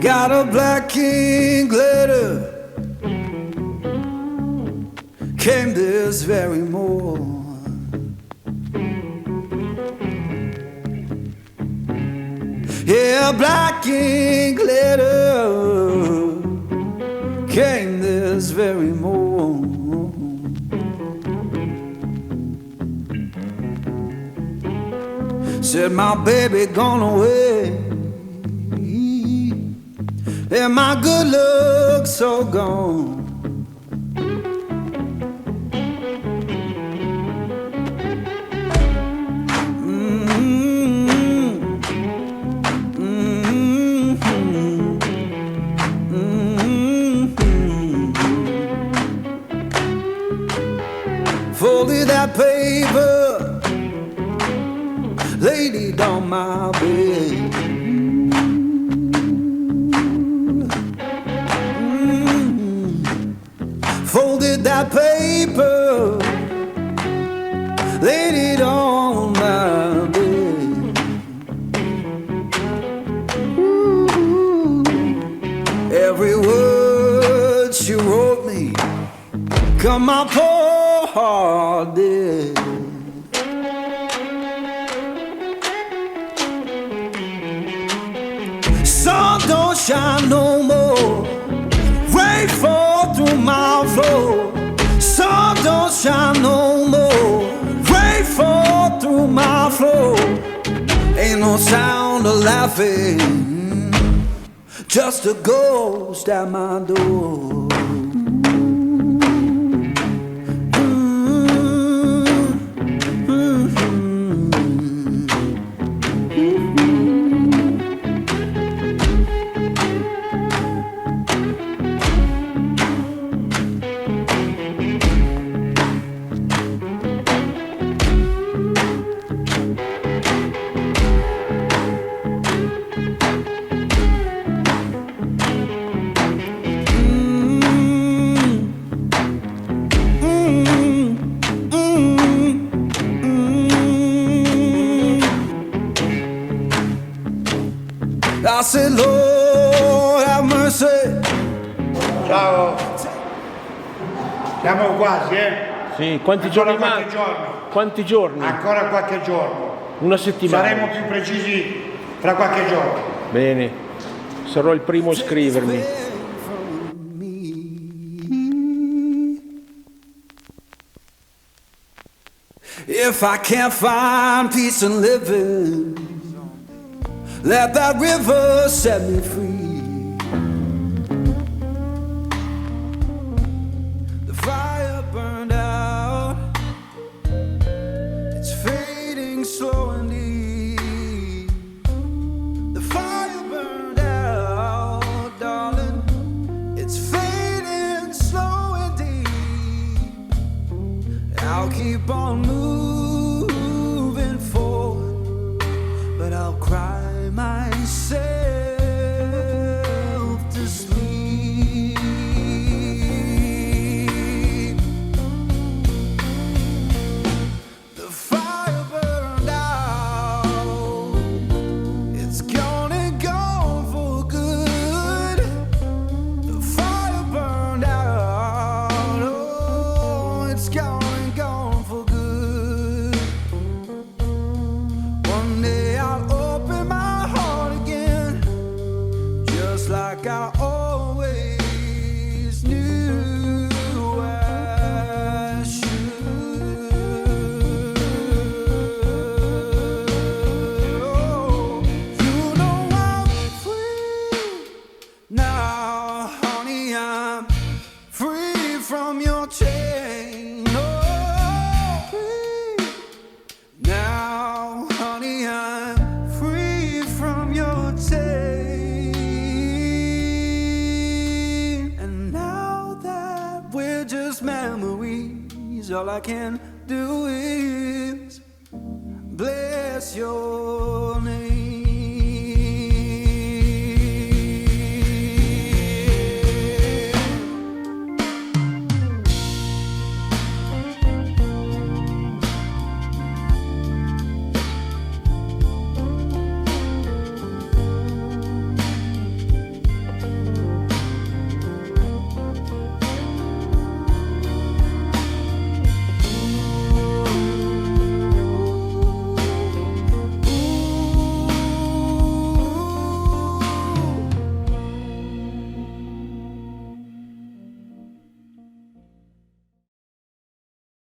Got a black king glitter. Came this very morning. Yeah, black ink glitter came this very morning. Said my baby gone away, and my good luck so gone. Folded that paper, laid it on my bed. Folded that paper, laid it on my bed. Every word she wrote me, come my poor heart did. Sun don't shine no more, rain fall through my floor. Sun don't shine no more, rain fall through my floor. Ain't no sound of laughing, just a ghost at my door. I said, Lord, have mercy. Ciao. Siamo quasi, Sì, quanti Ancora giorni qualche manca? giorno. Quanti giorni? Ancora qualche giorno. Una settimana. Saremo più precisi tra qualche giorno. Bene, sarò il primo a iscrivermi. If I can't find peace in living, let that river set me free. The fire burned out, it's fading slow and deep. The fire burned out, darling, it's fading slow and deep. I'll keep on moving forward, but I'll cry myself to sleep. The fire burned out, it's gone and gone for good. The fire burned out, oh, it's gone and gone for good. One day I'll open my heart again, just like I always knew I should. Oh, you know I'm free now, honey, I'm free from your chain. Oh, free now, honey, I'm free from your chain. And now that we're just memories, all I can do is bless your name.